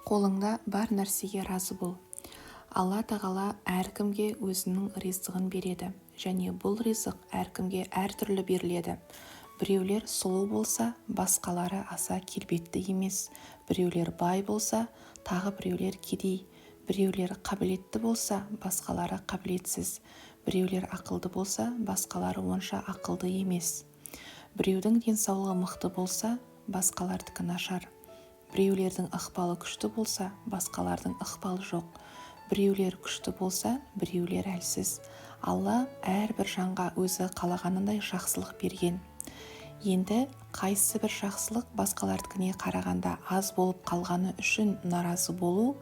Қолыңда бар нәрсеге разы бол. Алла тағала әркімге өзінің ризығын береді, және бұл ризық әркімге әртүрлі беріледі. Біреулер сұлу болса, басқалары аса келбетті емес. Біреулер бай болса, тағы біреулер кедей. Біреулер қабілетті болса, басқалары қабілетсіз. Біреулер ақылды болса, басқалары онша ақылды емес. Біреудің денсаулығы мықты болса, басқалардікі нашар. Біреулердің ықпалы күшті болса, басқалардың ықпалы жоқ. Біреулер күшті болса, біреулер әлсіз. Алла әрбір жанға өзі қалағанындай жақсылық берген. Енді қайсы бір жақсылық басқалардікіне қарағанда аз болып қалғаны үшін наразы болу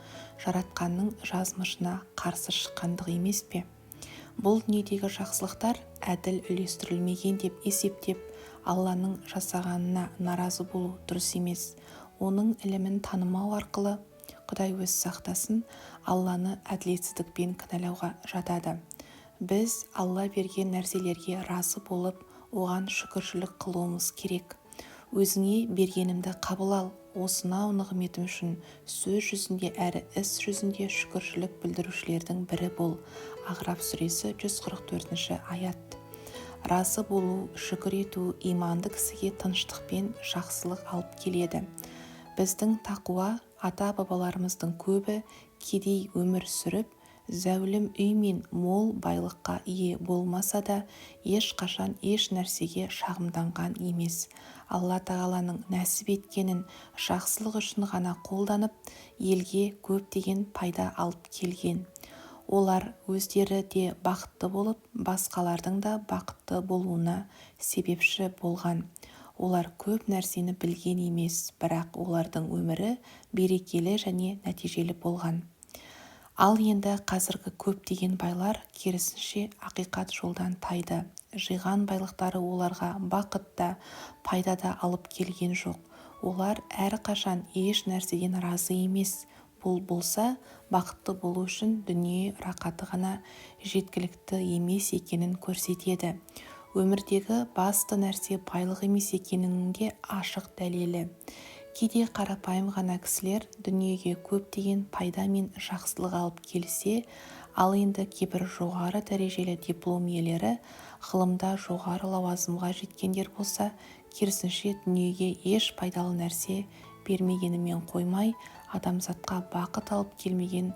жаратқанның жазмышына қарсы шыққандық емес пе? Бұл дүниедегі жақсылықтар әділ үлестірілмеген деп есептеп, Алланың жасағанына наразы болу дұрыс емес. Оның ілімін танымау арқылы Құдай өз сақтасын, Алланы әділетсіздікпен кінәлауға жатады. Біз Алла берген нәрселерге разы болып, оған шүкіршілік қылуымыз керек. Өзіңе бергенімді қабыл ал, осынау нығметім үшін сөз жүзінде әрі іс жүзінде шүкіршілік білдірушілердің бірі бол. Ағраф сүресі 144 аят. Разы болу, шүкір ету иманды кісіге тыныштық пен жақсылық алып келеді. Біздің тақуа ата-бабаларымыздың көбі кедей өмір сүріп, зәулім үй мен мол байлыққа ие болмаса да, ешқашан еш нәрсеге шағымданған емес. Алла тағаланың нәсіп еткенін жақсылық үшін ғана қолданып, елге көптеген пайда алып келген. Олар өздері де бақытты болып, басқалардың да бақытты болуына себепші болған. Олар көп нәрсені білген емес, бірақ олардың өмірі берекелі және нәтижелі болған. Ал енді қазіргі көптеген байлар керісінше ақиқат жолдан тайды. Жиған байлықтары оларға бақыт та, пайда да алып келген жоқ. Олар әрқашан еш нәрседен разы емес. Бұл болса, бақытты болу үшін дүние рақаты ғана жеткілікті емес екенін көрсетеді. Өмірдегі басты нәрсе байлық емес екенінде ашық дәлелі. Кейде қарапайым ғана кісілер дүниеге көптеген пайда мен жақсылық алып келсе, ал енді кейбір жоғары дәрежелі диплом иелері ғылымда жоғары лауазымға жеткендер болса, керісінше дүниеге еш пайдалы нәрсе бермегенімен қоймай, адамзатқа бақыт алып келмеген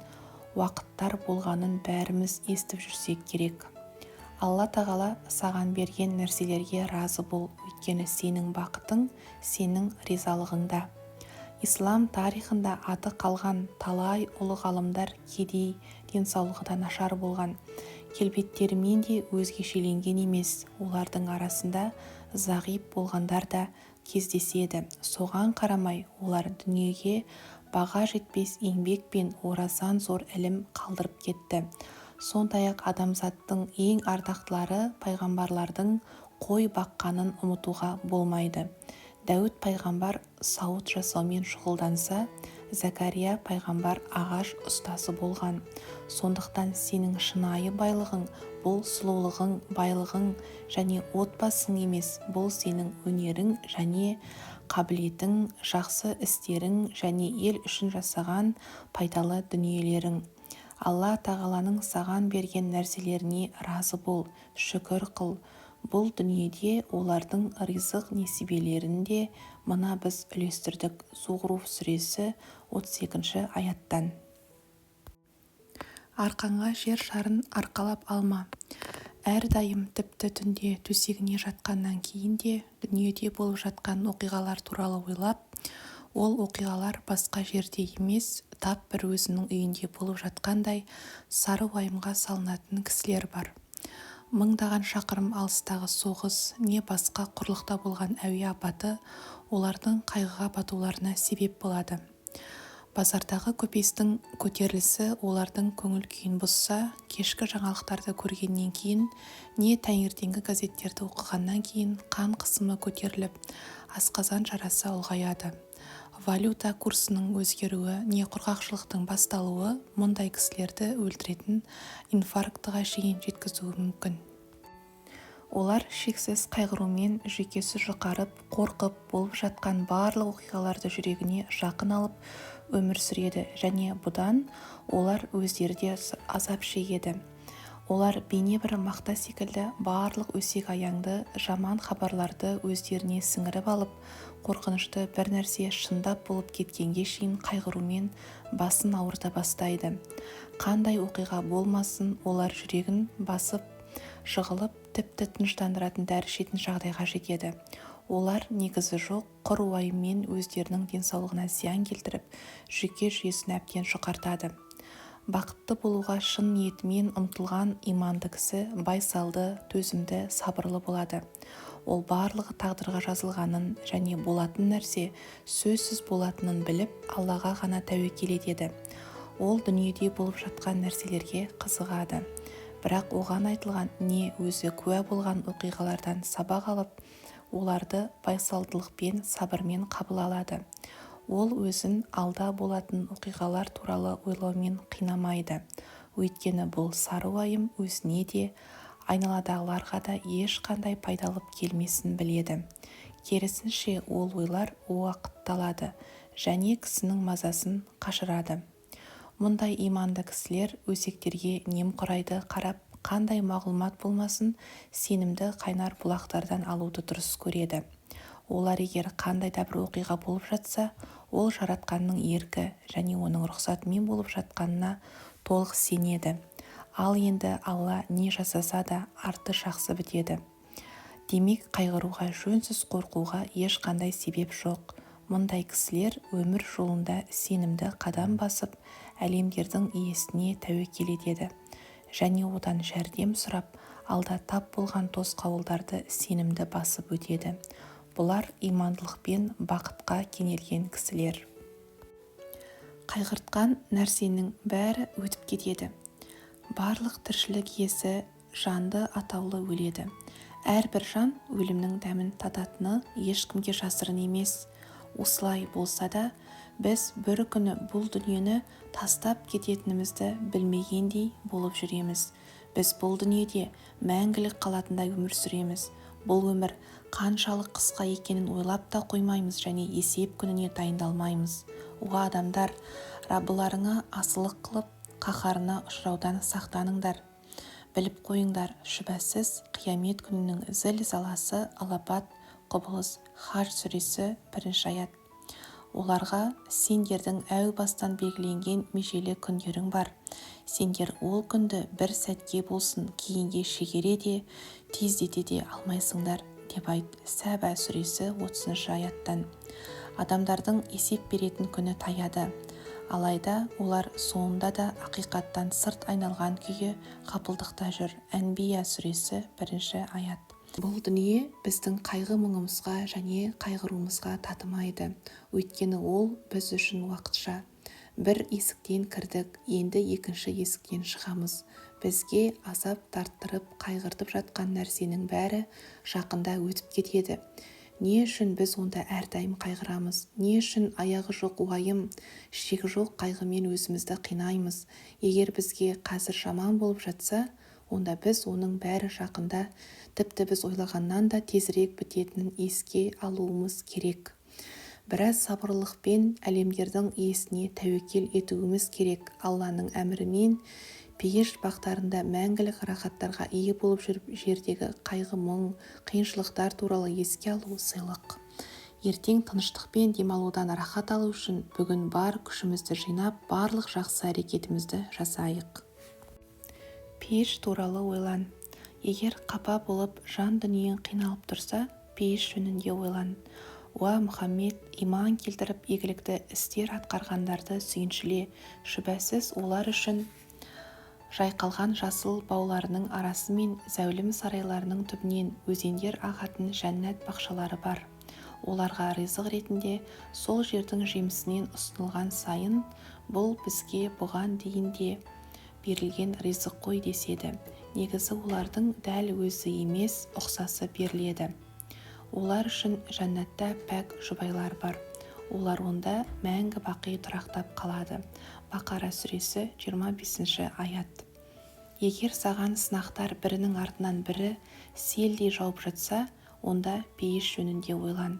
уақыттар болғанын бәріміз естіп жүрсек керек. Алла тағала саған берген нәрселерге разы бол, өйткені сенің бақытың сенің ризалығыңда. Ислам тарихында аты қалған талай ұлы ғалымдар кедей, денсаулығы да нашар болған. Келбеттерімен де өзгешеленген емес. Олардың арасында зағип болғандар да кездеседі. Соған қарамай, олар дүниеге баға жетпес еңбек пен орасан зор ілім қалдырып кетті. Сондай-ақ адамзаттың ең ардақтылары пайғамбарлардың қой баққанын ұмытуға болмайды. Дәуд пайғамбар сауыт жасаумен шұғылданса, Закария пайғамбар ағаш ұстасы болған. Сондықтан сенің шынайы байлығың, бұл сұлулығың, байлығың және отбасың емес, бұл сенің өнерің және қабілетің, жақсы істерің және ел үшін жасаған пайдалы дүниелерің. Алла тағаланың саған берген нәрселеріне разы бол, шүкір қыл. Бұл дүниеде олардың ризық несібелерін де мына біз үлестірдік. Зухруф сүресі 32 аяттан. Арқаңа жер шарын арқалап алма. Әрдайым тіпті түнде төсегіне жатқаннан кейін де дүниеде болып жатқан оқиғалар туралы ойлап, ол оқиғалар басқа жерде емес, тап бір өзінің үйінде болып жатқандай сары уайымға салынатын кісілер бар. Мыңдаған шақырым алыстағы соғыс не басқа құрлықта болған әуе апаты олардың қайғыға батуларына себеп болады. Базардағы көпестің көтерілісі олардың көңіл күйін бұзса, кешкі жаңалықтарды көргеннен кейін не таңертеңгі газеттерді оқығаннан кейін қан қысымы көтеріліп, асқазан жарасы ұлғаяды. Валюта курсының өзгеруі не құрғақшылықтың басталуы мұндай кісілерді өлтіретін инфарктыға шейін жеткізуі мүмкін. Олар шексіз қайғырумен жүйкесі жұқарып, қорқып болып жатқан барлық оқиғаларды жүрегіне жақын алып өмір сүреді және бұдан олар өздері де азап шегеді. Олар бейне бір мақта секілді барлық өсек-аяңды жаман хабарларды өздеріне сіңіріп алып, қорқынышты бір нәрсе шындап болып кеткенге шейін қайғырумен басын ауырта бастайды. Қандай оқиға болмасын, олар жүрегін басып, жығылып, тіпті тыныштандыратын дәрі ішетін жағдайға жетеді. Олар негізі жоқ құр уайыммен өздерінің денсаулығына зиян келтіріп, жүйке жүйесін әбден жұқартады. Бақытты болуға шын ниетімен ұмтылған иманды кісі байсалды, төзімді, сабырлы болады. Ол барлығы тағдырға жазылғанын және болатын нәрсе сөзсіз болатынын біліп, Аллаға ғана тәуекел етеді. Ол дүниеде болып жатқан нәрселерге қызығады. Бірақ оған айтылған не өзі куә болған оқиғалардан сабақ алып, оларды байсалдылықпен, сабырмен қабыл алады. Ол өзін алда болатын оқиғалар туралы ойлаумен қинамайды. Өйткені бұл сары уайым өзіне де, айналадағыларға да ешқандай пайдалып келмесін біледі. Керісінше ол ойлар уақытталады және кісінің мазасын қашырады. Мұндай иманды кісілер өсектерге немқұрайды қарап, қандай мағлұмат болмасын, сенімді қайнар бұлақтардан алуды дұрыс көреді. Олар егер қандай да бір оқиға болып жатса, ол жаратқанның еркі және оның рұқсатымен болып жатқанына толық сенеді. Ал енді Алла не жасаса да арты жақсы бітеді. Демек, қайғыруға, жөнсіз қорқуға ешқандай себеп жоқ. Мұндай кісілер өмір жолында сенімді қадам басып, әлемдердің иесіне тәуекел етеді және одан жәрдем сұрап, алда тап болған тосқауылдарды сенімді басып өтеді. Бұлар имандылықпен бақытқа кенелген кісілер. Қайғыртқан нәрсенің бәрі өтіп кетеді. Барлық тіршілік иесі жанды атаулы өледі. Әрбір жан өлімнің дәмін тататыны ешкімге жасырын емес. Осылай болса да, біз бір күні бұл дүниені тастап кететінімізді білмегендей болып жүреміз. Біз бұл дүниеде мәңгілік қалатындай өмір сүреміз. Бұл өмір қаншалық қысқа екенін ойлап та қоймаймыз және есеп күніне дайындалмаймыз. Уа адамдар, Раббыларыңа асылық қылып, қаһарына ұшыраудан сақтаныңдар. Біліп қойыңдар, шүбәсіз қиямет күнінің зіл-заласы, алапат, құбылыс, Хадж сүресі 1 аят. Оларға сендердің әу бастан белгіленген межелі күндерің бар. Сендер ол күнді бір сәтке болсын кейінге шегере де, тездете де алмайсыңдар, деп айт. Сәба сүресі 30 аяттан. Адамдардың есеп беретін күні таяды. Алайда олар соңында да ақиқаттан сырт айналған күйі қапылдықта жүр. Әнбия сүресі 1 аят. Бұл дүние біздің қайғы-мұңымызға және қайғыруымызға татымайды. Өйткені ол біз үшін уақытша. Бір есіктен кірдік, енді екінші есіктен шығамыз. Бізге азап тарттырып, қайғыртып жатқан нәрсенің бәрі жақында өтіп кетеді. Не үшін біз онда әрдайым қайғырамыз? Не үшін аяғы жоқ уайым, шегі жоқ қайғымен өзімізді қинаймыз? Егер бізге қазір жаман болып жатса, онда біз оның бәрі жақында, тіпті біз ойлағаннан да тезірек бітетінін еске алуымыз керек. Біраз сабырлықпен әлемдердің иесіне тәуекел етуіміз керек. Алланың әмірімен пейіш бақтарында мәңгілік рахаттарға ие болып жүріп, жердегі қайғы-мұң, қиыншылықтар туралы еске алу сыйлық. Ертең тыныштықпен демалудан рахат алу үшін бүгін бар күшімізді жинап, барлық жақсы әрекетімізді жасайық. Пейіш туралы ойлан. Егер қапа болып жан дүниең қиналып тұрса, пейіш жөнінде ойлан. Уа Мұхаммед, иман келтіріп игілікті істер атқарғандарды сүйіншіле. Шүбәсіз олар үшін жайқалған жасыл бауларының арасы мен зәулім сарайларының түбінен өзендер ағатын жәннат бақшалары бар. Оларға ризық ретінде сол жердің жемісінен ұсынылған сайын, бұл бізге бұған дейін де берілген ризық қой деседі. Негізі олардың дәл өзі емес, ұқсасы беріледі. Олар үшін жәннатта пәк жұбайлар бар. Олар онда мәңгі бақи тұрақтап қалады. Бақара сүресі 25 аят. Егер саған сынақтар бірінің артынан бірі селдей жауып жатса, онда пейіш жөнінде ойлан.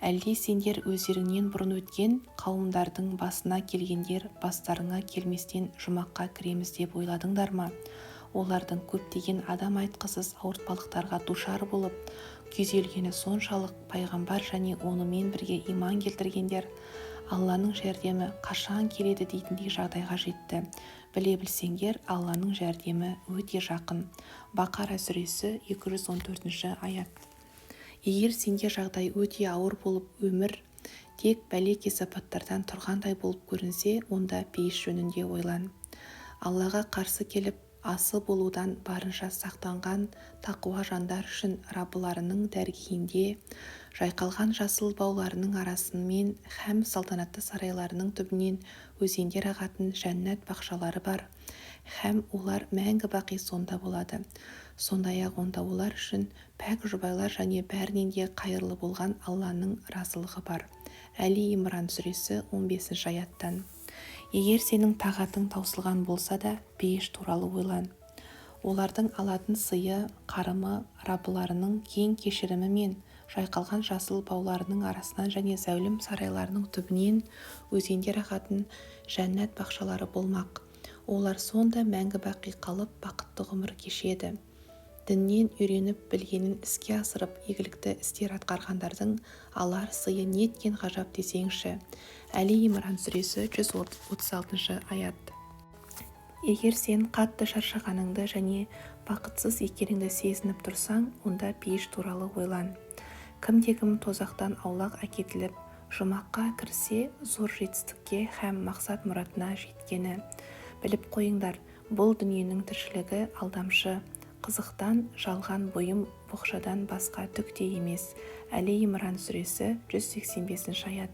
Әлде сендер өздеріңнен бұрын өткен қауымдардың басына келгендер бастарыңа келместен жұмаққа кіреміз деп ойладыңдар ма? Олардың көптеген адам айтқысыз ауыртпалықтарға душар болып, күйзелгені соншалық пайғамбар және онымен бірге иман келтіргендер Алланың жәрдемі қашан келеді дейтіндей жағдайға жетті. Біле білсеңдер, Алланың жәрдемі өте жақын. Бақара сүресі 214 аят. Егер сенде жағдай өте ауыр болып, өмір тек бәле-кесапаттардан тұрғандай болып көрінсе, онда пейіш жөнінде ойлан. Аллаға қарсы келіп, асы болудан барынша сақтанған тақуа жандар үшін Раббыларының дәргейінде жайқалған жасыл бауларының арасымен һәм салтанатты сарайларының түбінен өзендер ағатын жәннат бақшалары бар, һәм олар мәңгі бақи сонда болады. Сондай-ақ онда олар үшін пәк жұбайлар және бәрінен де қайырлы болған Алланың разылығы бар. Әли Имран сүресі 15 аяттан. Егер сенің тағатың таусылған болса да, пейіш туралы ойлан. Олардың алатын сыйы, қарымы Раббыларының кең кешірімі мен жайқалған жасыл бауларының арасынан және зәулім сарайларының түбінен өзендер ағатын жәннат бақшалары болмақ. Олар сонда мәңгі бақи қалып бақытты ғұмыр кешеді. Діннен үйреніп білгенін іске асырып, игілікті істер атқарғандардың алар сыйы неткен ғажап десеңші. Әли Имран сүресі 136 аят. Егер сен қатты шаршағаныңды және бақытсыз екеніңді сезініп тұрсаң, онда пейіш туралы ойлан. Кімде-кім тозақтан аулақ әкетіліп, жұмаққа кірсе, зор жетістікке һәм мақсат мұратына жеткені. Біліп қойыңдар, бұл дүниенің тіршілігі алдамшы, қызықтан жалған бұйым боқшадан басқа түк те емес. Әли Имран сүресі 185 аят.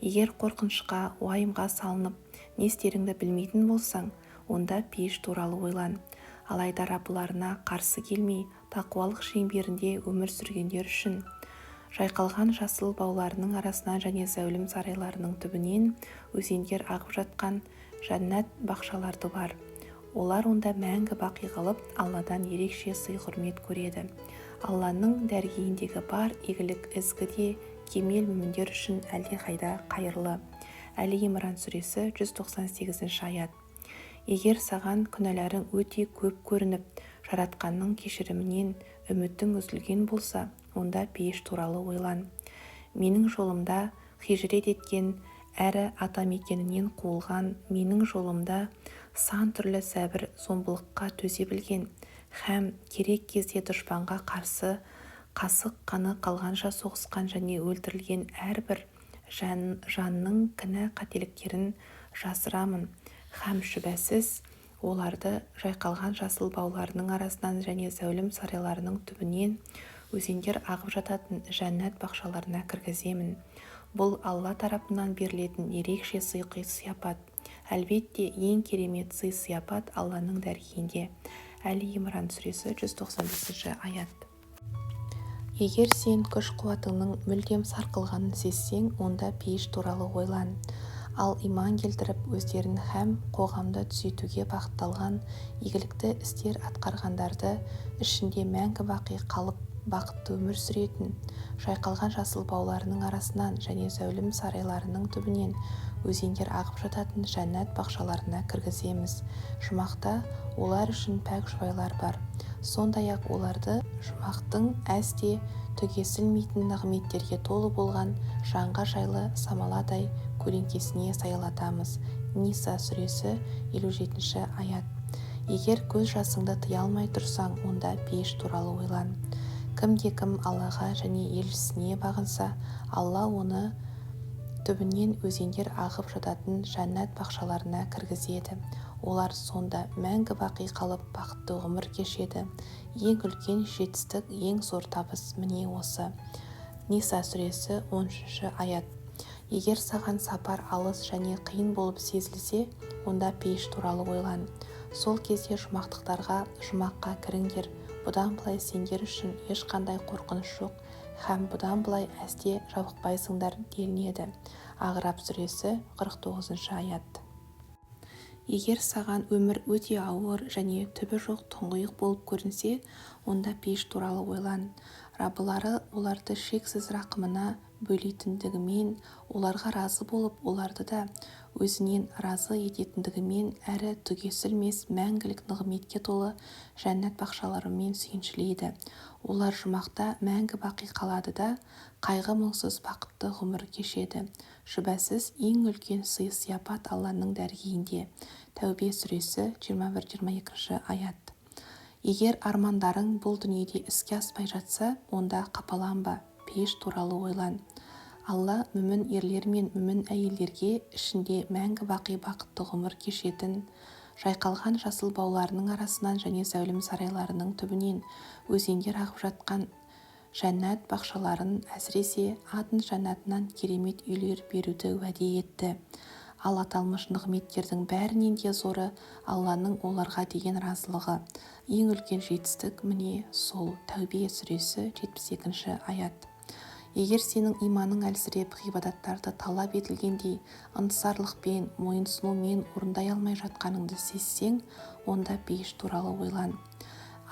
Егер қорқынышқа, уайымға салынып, не істеріңді білмейтін болсаң, онда пейіш туралы ойлан. Алайда Раббыларына қарсы келмей, тақуалық шеңберінде өмір сүргендер үшін жайқалған жасыл бауларының арасынан және зәулім сарайларының түбінен өзендер ағып жатқан жәннат бақшаларды бар. Олар онда мәңгі бақи қалып, Алладан ерекше сый-құрмет көреді. Алланың дәргейіндегі бар игілік ізгі де кемел мүміндер үшін әлдеқайда қайырлы. Әли Имран сүресі 198 аят. Егер саған күнәларың өте көп көрініп, жаратқанның кешірімінен үмітің үзілген болса, онда пейіш туралы ойлан. Менің жолымда хижрет еткен, әрі атамекенінен қуылған, менің жолымда сан түрлі сәбір зомбылыққа төзе білген, һәм керек кезде дұшпанға қарсы қасық қаны қалғанша соғысқан және өлтірілген әрбір жанның кінә қателіктерін жасырамын, һәм шүбәсіз оларды жайқалған жасыл бауларының арасынан және зәулім сарайларының түбінен өзендер ағып жататын жәннат бақшаларына кіргіземін. Бұл Алла тарапынан берілетін ерекше сый-сияпат. Әлбетте, ең керемет сый-сияпат Алланың дәргейінде. Әли Имран сүресі 195 аят. Егер сен күш-қуатыңның мүлдем сарқылғанын сезсең, онда пейіш туралы ойлан. Ал иман келтіріп, өздерін һәм қоғамды түзетуге бағытталған игілікті істер атқарғандарды ішінде мәңгі бақи қалып бақытты өмір сүретін, жайқалған жасыл бауларының арасынан және зәулім сарайларының түбінен өзендер ағып жататын жәннат бақшаларына кіргіземіз. Жұмақта олар үшін пәк жұбайлар бар. Сондай-ақ оларды жұмақтың әсте түгесілмейтін нығметтерге толы болған жанға жайлы самаладай көлеңкесіне саялатамыз. Ниса сүресі 57 аят. Егер көз жасыңды тыя алмай тұрсаң, онда пейіш туралы ойлан. Кімде-кім Аллаға және елшісіне бағынса, Алла оны түбінен өзендер ағып жататын жәннат бақшаларына кіргізеді. Олар сонда мәңгі бақи қалып бақытты ғұмыр кешеді. Ең үлкен жетістік, ең зор табыс міне осы. Ниса сүресі 13 аят. Егер саған сапар алыс және қиын болып сезілсе, онда пейіш туралы ойлан. Сол кезде жұмақтықтарға жұмаққа кіріңдер. Бұдан былай сендер үшін ешқандай қорқыныш жоқ, һәм бұдан былай әсте жабықпайсыңдар делінеді. Ағраб сүресі 49 аят. Егер саған өмір өте ауыр және түбі жоқ тұңғиық болып көрінсе, онда пейіш туралы ойлан. Раббылары оларды шексіз рақымына бөлейтіндігімен, оларға разы болып, оларды да өзінен разы ететіндігімен әрі түгесілмес мәңгілік нығметке толы жәннат бақшаларымен сүйіншілейді. Олар жұмақта мәңгі бақи қалады да қайғы-мұңсыз бақытты ғұмыр кешеді. Шүбәсіз ең үлкен сый-сияпат Алланың дәргейінде. Тәубе сүресі 21-22 аят. Егер армандарың бұл дүниеде іске аспай жатса, онда қапаланба, пейіш туралы ойлан. Алла мүмін ерлер мен мүмін әйелдерге ішінде мәңгі бақи бақытты ғұмыр кешетін, жайқалған жасыл бауларының арасынан және зәулім сарайларының түбінен өзендер ағып жатқан жәннат бақшаларын, әсіресе Адн жәннатынан керемет үйлер беруді уәде етті. Ал аталмыш нығметтердің бәрінен де зоры Алланың оларға деген разылығы. Ең үлкен жетістік міне сол. Тәубе сүресі 72 аят. Егер сенің иманың әлсіреп, ғибадаттарды талап етілгендей ынтызарлықпен, мойынсынумен орындай алмай жатқаныңды сезсең, онда пейіш туралы ойлан.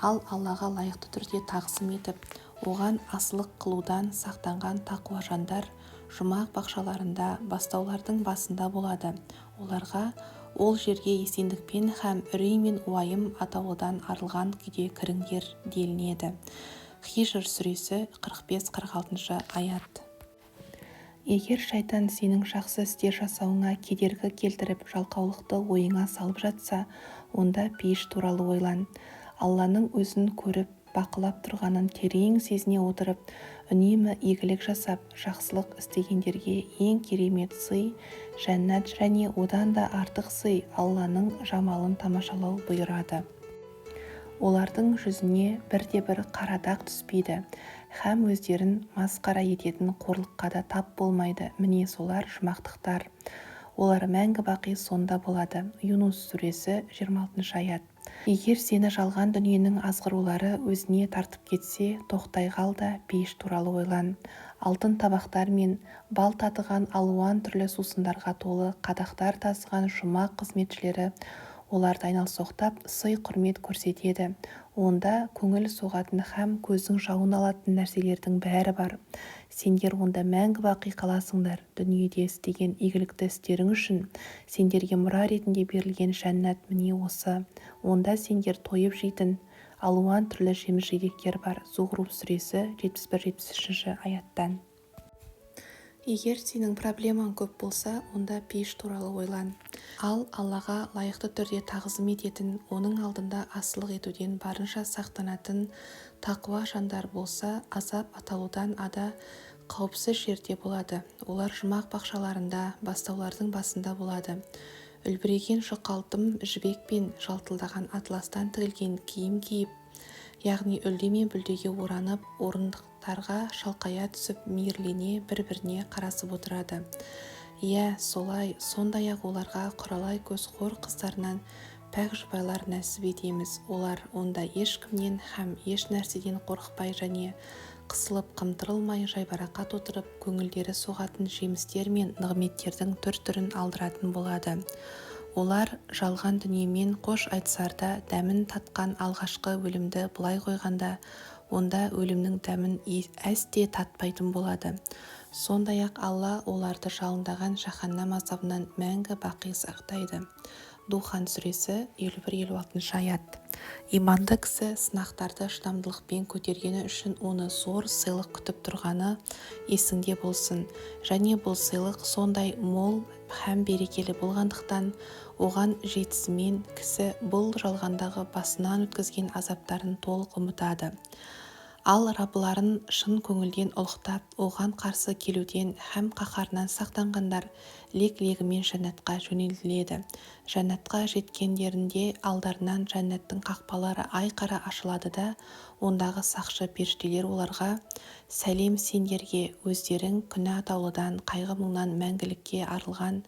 Ал Аллаға лайықты түрде тағзым етіп, оған асылық қылудан сақтанған тақуа жандар жұмақ бақшаларында бастаулардың басында болады. Оларға ол жерге есендікпен һәм үрей мен уайым атаулыдан арылған күйде кіріңдер делінеді. Хижр сүресі 45-46 аят. Егер шайтан сенің жақсы істер жасауыңа кедергі келтіріп, жалқаулықты ойыңа салып жатса, онда пейіш туралы ойлан. Алланың өзін көріп, бақылап тұрғанын терең сезіне отырып, үнемі игілік жасап, жақсылық істегендерге ең керемет сый, жәннат және одан да артық сый Алланың жамалын тамашалау бұйырады. Олардың жүзіне бірде-бір қара дақ түспейді, һәм өздерін масқара ететін қорлыққа да тап болмайды. Міне солар жұмақтықтар. Олар мәңгі бақи сонда болады. Юнус сүресі 26 аят. Егер сені жалған дүниенің азғырулары өзіне тартып кетсе, тоқтай қал да пейіш туралы ойлан. Алтын табақтар мен бал татыған алуан түрлі сусындарға толы қадақтар тасыған жұмақ қызметшілері оларды айналсоқтап сый-құрмет көрсетеді. Онда көңіл соғатын һәм көздің жауын алатын нәрселердің бәрі бар. Сендер онда мәңгі бақи қаласыңдар. Дүниеде істеген игілікті істерің үшін сендерге мұра ретінде берілген жәннат міне осы. Онда сендер тойып жейтін алуан түрлі жеміс-жидектер бар. Зухруф сүресі 71-73 аяттан. Егер сенің проблемаң көп болса, онда пейіш туралы ойлан. Ал Аллаға лайықты түрде тағзым ететін, оның алдында асылық етуден барынша сақтанатын тақуа жандар болса, азап аталудан ада қауіпсіз жерде болады. Олар жұмақ бақшаларында, бастаулардың басында болады. Үлбіреген жұқалтым жібек пен жалтылдаған атластан тігілген киім киіп, яғни үлде мен бүлдеге оранып, орындықтарға шалқая түсіп, мейірлене бір-біріне қарасып отырады. Иә, солай, сондай-ақ оларға құралай көз хор қыздарынан пәк жұбайлар нәсіп етеміз. Олар онда ешкімнен һәм еш нәрседен қорықпай және қысылып қымтырылмай жайбарақат отырып, көңілдері соғатын жемістер мен нығметтердің түр-түрін алдыратын болады. Олар жалған дүниемен қош айтысарда дәмін татқан алғашқы өлімді былай қойғанда, онда өлімнің дәмін әсте татпайтын болады. Сондай-ақ Алла оларды жалындаған жаһаннам азабынан мәңгі бақи сақтайды. Духан сүресі 51-56 аят. Иманды кісі сынақтарды шыдамдылықпен көтергені үшін оны зор сыйлық күтіп тұрғаны есіңде болсын. Және бұл сыйлық сондай мол һәм берекелі болғандықтан, оған жетісімен кісі бұл жалғандағы басынан өткізген азаптарын толық ұмытады. Ал Раббыларын шын көңілден ұлықтап, оған қарсы келуден һәм қаһарынан сақтанғандар лек-легімен жәннатқа жөнелтіледі. Жәннатқа жеткендерінде алдарынан жәннаттың қақпалары айқара ашылады да, ондағы сақшы періштелер оларға: сәлем сендерге, өздерің күнә атаулыдан, қайғы-мұңнан мәңгілікке арылған,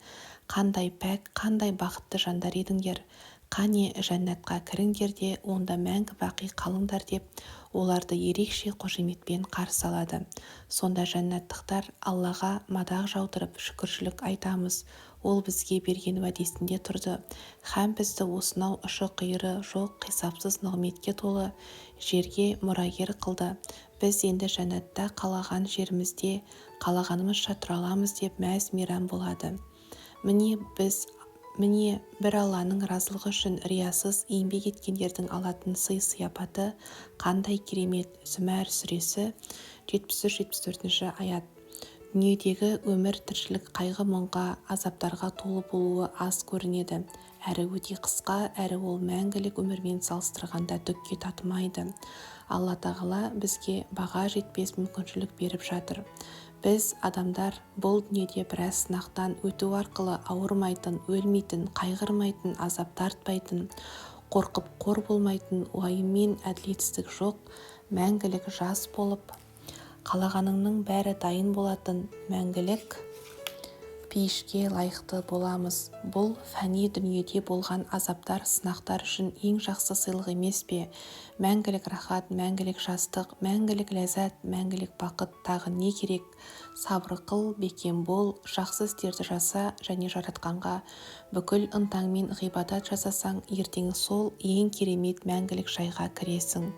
қандай пәк, қандай бақытты жандар едіңдер, қане жәннатқа кіріңдер де онда мәңгі бақи қалыңдар деп оларды ерекше қошеметпен қарсы алады. Сонда жәннаттықтар Аллаға мадақ жаудырып шүкіршілік айтамыз. Ол бізге берген уәдесінде тұрды һәм бізді осынау ұшы-қиыры жоқ қисапсыз нығметке толы жерге мұрагер қылды. Біз енді жәннатта қалаған жерімізде қалағанымызша тұра аламыз деп мәз-мейрам болады. Міне бір Алланың разылығы үшін риясыз еңбек еткендердің алатын сый-сияпаты қандай керемет. Зүмәр сүресі 73-74 аят. Дүниедегі өмір тіршілік қайғы-мұңға, азаптарға толы болуы аз көрінеді. Әрі өте қысқа, әрі ол мәңгілік өмірмен салыстырғанда түкке татымайды. Алла тағала бізге баға жетпес мүмкіншілік беріп жатыр. Біз, адамдар, бұл дүниеде біраз сынақтан өту арқылы ауырмайтын, өлмейтін, қайғырмайтын, азап тартпайтын, қорқып қор болмайтын, уайым мен әділетсіздік жоқ, мәңгілік жас болып, қалағаныңның бәрі дайын болатын мәңгілік пейішке лайықты боламыз. Бұл фәни дүниеде болған азаптар, сынақтар үшін ең жақсы сыйлық емес пе? Мәңгілік рахат, мәңгілік жастық, мәңгілік ләззат, мәңгілік бақыт тағы не керек? Сабыр қыл, бекем бол, жақсы істерді жаса және жаратқанға бүкіл ынтаңмен ғибадат жасасаң, ертең сол ең керемет мәңгілік жайға кіресің.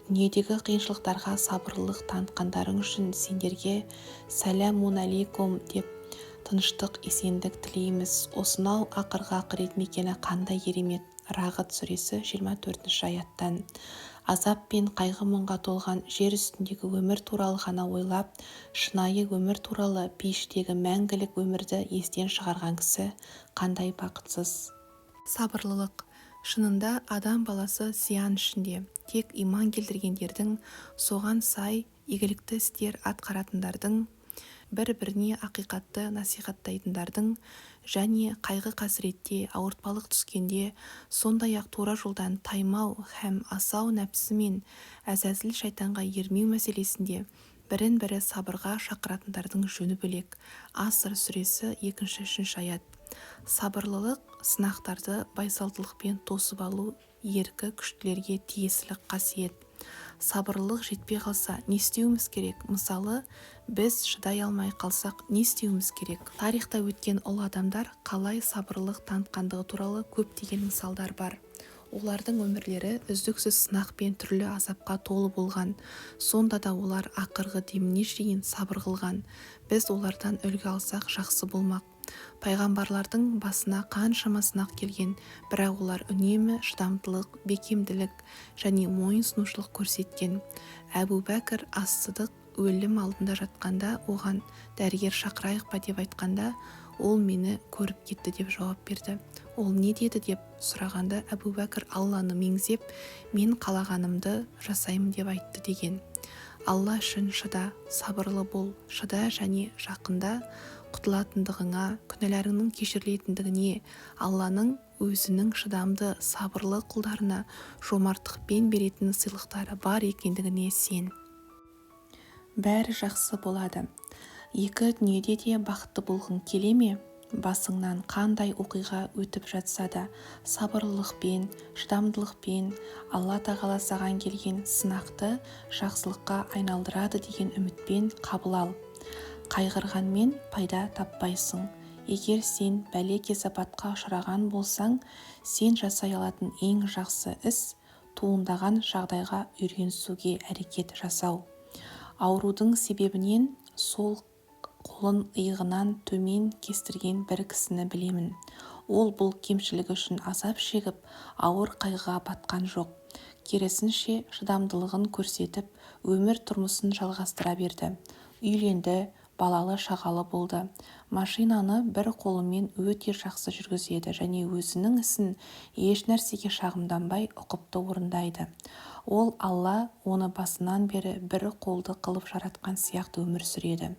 Дүниедегі қиыншылықтарға сабырлылық танытқандарың үшін сендерге сәләмун алейкум деп тыныштық, есендік тілейміз. Осынау ақырғы ақырет мекені қандай керемет. Рағд сүресі 24 аяттан. Азап пен қайғы-мұңға толған жер үстіндегі өмір туралы ғана ойлап, шынайы өмір туралы, пейіштегі мәңгілік өмірді естен шығарған кісі қандай бақытсыз. Сабырлылық. Шынында адам баласы зиян ішінде. Тек иман келтіргендердің, соған сай игілікті істер атқаратындардың, бір-біріне ақиқатты насихаттайтындардың және қайғы-қасіретте, ауыртпалық түскенде, сондай-ақ тура жолдан таймау һәм асау нәпсі мен әзәзіл шайтанға ермеу мәселесінде бірін-бірі сабырға шақыратындардың жөні бөлек. Аср сүресі 2-3 аят. Сабырлылық сынақтарды байсалдылықпен тосып алу еркі күштілерге тиесілі қасиет. Сабырлылық жетпей қалса не істеуіміз керек? Мысалы, біз шыдай алмай қалсақ не істеуіміз керек? Тарихта өткен ұлы адамдар қалай сабырлылық танытқандығы туралы көптеген мысалдар бар. Олардың өмірлері үздіксіз сынақ пен түрлі азапқа толы болған. Сонда да олар ақырғы деміне шейін сабыр қылған. Біз олардан үлгі алсақ жақсы болмақ. Пайғамбарлардың басына қаншама сынақ келген, бірақ олар үнемі шыдамдылық, бекемділік және мойынсұнушылық көрсеткен. Әбу Бәкір ас-Сыдық өлім алдында жатқанда оған дәрігер шақырайық па деп айтқанда, ол мені көріп кетті деп жауап берді. Ол не деді деп сұрағанда, Әбу Бәкір Алланы меңзеп, мен қалағанымды жасаймын деп айтты деген. Алла үшін шыда, сабырлы бол, шыда және жақында құтылатындығыңа, күнәларыңның кешірілетіндігіне, Алланың өзінің шыдамды, сабырлы құлдарына жомарттықпен беретін сыйлықтары бар екендігіне сен. Бәрі жақсы болады. Екі дүниеде де бақытты болғың келе ме? Басыңнан қандай оқиға өтіп жатса да, сабырлылықпен, шыдамдылықпен Алла тағала саған келген сынақты жақсылыққа айналдырады деген үмітпен қабыл ал. Қайғырғанмен пайда таппайсың. Егер сен бәле-кесапатқа ұшыраған болсаң, сен жасай алатын ең жақсы іс туындаған жағдайға үйренісуге әрекет жасау. Аурудың себебінен сол қолын иығынан төмен кестірген бір кісіні білемін. Ол бұл кемшілігі үшін азап шегіп, ауыр қайғыға батқан жоқ. Керісінше шыдамдылығын көрсетіп, өмір тұрмысын жалғастыра берді. Үйленді, балалы шағалы болды. Машинаны бір қолымен өте жақсы жүргізеді және өзінің ісін еш нәрсеге шағымданбай ұқыпты орындайды. Ол Алла оны басынан бері бір қолды қылып жаратқан сияқты өмір сүреді.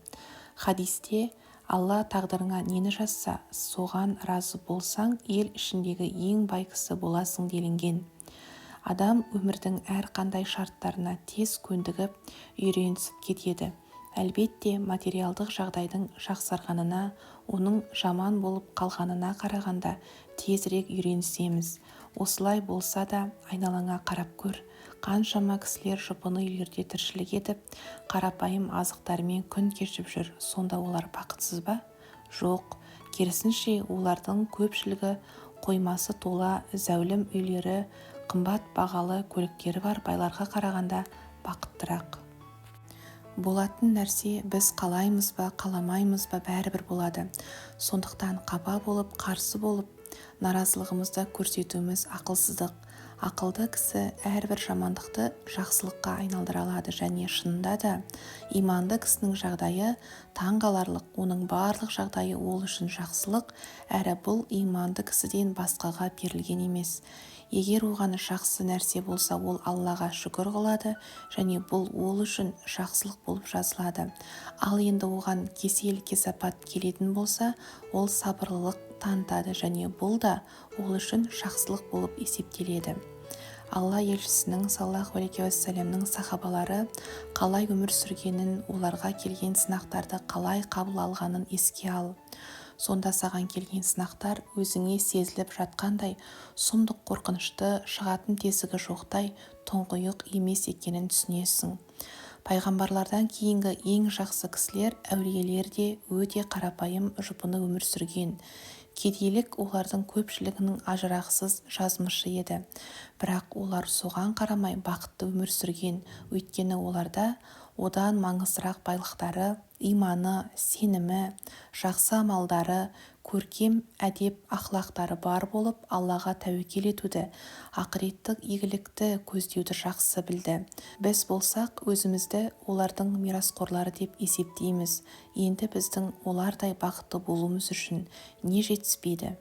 Хадисте Алла тағдырыңа нені жазса, соған разы болсаң, ел ішіндегі ең бай кісі боласың делінген. Адам өмірдің әрқандай шарттарына тез көндігіп, үйренісіп кетеді. Әлбетте, материалдық жағдайдың жақсарғанына, оның жаман болып қалғанына қарағанда тезірек үйренісеміз. Осылай болса да айналаңа қарап көр. Қаншама кісілер жұпыны үйлерде тіршілік етіп, қарапайым азықтармен күн кешіп жүр. Сонда олар бақытсыз ба? Жоқ. Керісінше, олардың көпшілігі қоймасы тола зәулім үйлері, қымбат бағалы көліктері бар байларға қарағанда бақыттырақ. Болатын нәрсе біз қалаймыз ба, қаламаймыз ба бәрібір болады. Сондықтан қапа болып, қарсы болып, наразылығымызды көрсетуіміз ақылсыздық. Ақылды кісі әрбір жамандықты жақсылыққа айналдыра алады және шынында да иманды кісінің жағдайы таңғаларлық. Оның барлық жағдайы ол үшін жақсылық, әрі бұл иманды кісіден басқаға берілген емес. Егер оған жақсы нәрсе болса, ол Аллаға шүкір қылады және бұл ол үшін жақсылық болып жазылады. Ал енді оған кесел-кесапат келетін болса, ол сабырлылық танытады және бұл да ол үшін жақсылық болып есептеледі. Алла елшісінің саллаллаху алейхи уассаламның сахабалары қалай өмір сүргенін, оларға келген сынақтарды қалай қабыл алғанын еске ал. Сонда саған келген сынақтар өзіңе сезіліп жатқандай сұмдық қорқынышты, шығатын тесігі жоқтай тұңғиық емес екенін түсінесің. Пайғамбарлардан кейінгі ең жақсы кісілер, әулиелер де өте қарапайым жұпыны өмір сүрген. Кедейлік олардың көпшілігінің ажырақсыз жазмышы еді. Бірақ олар соған қарамай бақытты өмір сүрген. Өйткені оларда одан маңыздырақ байлықтары, иманы, сенімі, жақсы амалдары, көркем әдеп ақлақтары бар болып, Аллаға тәуекел етуді, ақыреттік игілікті көздеуді жақсы білді. Біз болсақ, өзімізді олардың мирасқорлары деп есептейміз. Енді біздің олардай бақытты болуымыз үшін не жетіспейді?